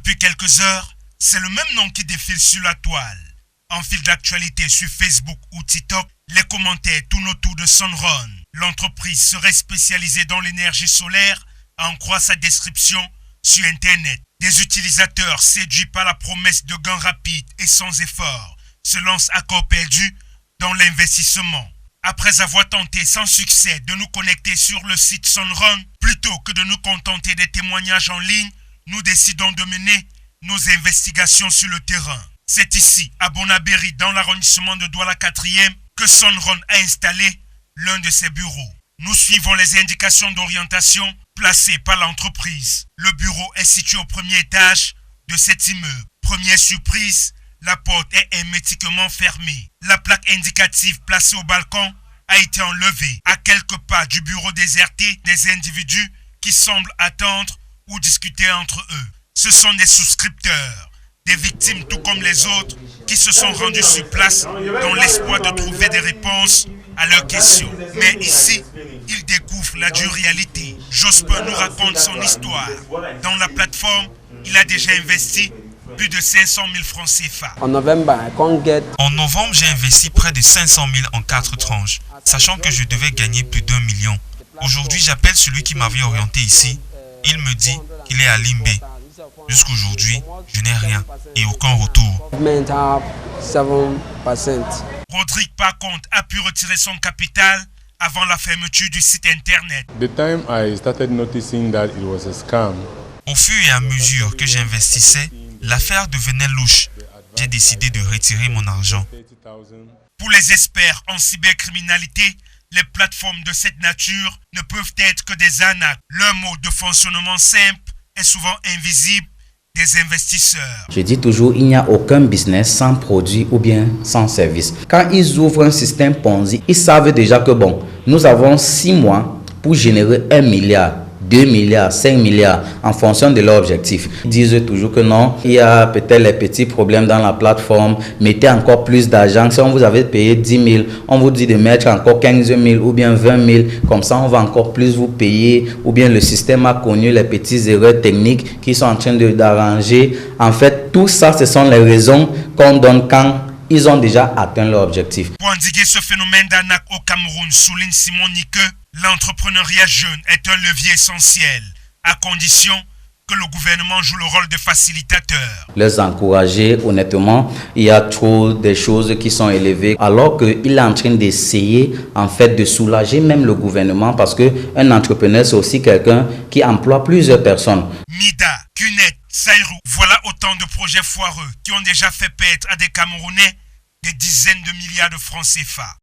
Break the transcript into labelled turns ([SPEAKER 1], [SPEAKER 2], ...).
[SPEAKER 1] Depuis quelques heures, c'est le même nom qui défile sur la toile. En fil d'actualité sur Facebook ou TikTok, les commentaires tournent autour de Sunrun. L'entreprise serait spécialisée dans l'énergie solaire, à en croire sa description sur Internet. Des utilisateurs séduits par la promesse de gains rapides et sans effort se lancent à corps perdu dans l'investissement. Après avoir tenté sans succès de nous connecter sur le site Sunrun, plutôt que de nous contenter des témoignages en ligne, nous décidons de mener nos investigations sur le terrain. C'est ici, à Bonabéry, dans l'arrondissement de Douala 4e, que Sunrun a installé l'un de ses bureaux. Nous suivons les indications d'orientation placées par l'entreprise. Le bureau est situé au premier étage de cet immeuble. Première surprise, la porte est hermétiquement fermée. La plaque indicative placée au balcon a été enlevée. À quelques pas du bureau déserté, des individus qui semblent attendre ou discuter entre eux. Ce sont des souscripteurs, des victimes tout comme les autres qui se sont rendus sur place dans l'espoir de trouver des réponses à leurs questions. Mais ici, ils découvrent la dure réalité. Josper nous raconte son histoire. Dans la plateforme, il a déjà investi plus de 500 000 francs CFA.
[SPEAKER 2] En novembre,
[SPEAKER 3] j'ai investi près de 500 000 en 4 tranches, sachant que je devais gagner plus d'1 million. Aujourd'hui, j'appelle celui qui m'avait orienté ici. Il me dit qu'il est à Limbé. Jusqu'aujourd'hui, je n'ai rien et aucun retour.
[SPEAKER 1] Rodrigue, par contre, a pu retirer son capital avant la fermeture du site internet.
[SPEAKER 3] Au fur et à mesure que j'investissais, l'affaire devenait louche. J'ai décidé de retirer mon argent.
[SPEAKER 1] Pour les experts en cybercriminalité, les plateformes de cette nature ne peuvent être que des arnaques. Leur mode de fonctionnement simple est souvent invisible des investisseurs.
[SPEAKER 4] Je dis toujours, il n'y a aucun business sans produit ou bien sans service. Quand ils ouvrent un système Ponzi, ils savent déjà que bon, nous avons 6 mois pour générer 1 milliard. 2 milliards, 5 milliards, en fonction de leur objectif. Ils disent toujours que non, il y a peut-être les petits problèmes dans la plateforme, mettez encore plus d'argent. Si on vous avait payé 10 000, on vous dit de mettre encore 15 000 ou bien 20 000, comme ça on va encore plus vous payer, ou bien le système a connu les petites erreurs techniques qui sont en train d'arranger. En fait, tout ça, ce sont les raisons qu'on donne quand ils ont déjà atteint leur objectif.
[SPEAKER 1] Pour endiguer ce phénomène d'arnaque au Cameroun, souligne Simon Nique, l'entrepreneuriat jeune est un levier essentiel, à condition que le gouvernement joue le rôle de facilitateur.
[SPEAKER 4] Les encourager, honnêtement, il y a trop de choses qui sont élevées, alors qu'il est en train d'essayer, en fait, de soulager même le gouvernement, parce qu'un entrepreneur, c'est aussi quelqu'un qui emploie plusieurs personnes.
[SPEAKER 1] Mida, Kunet, Saïrou, voilà autant de projets foireux qui ont déjà fait perdre à des Camerounais des dizaines de milliards de francs CFA.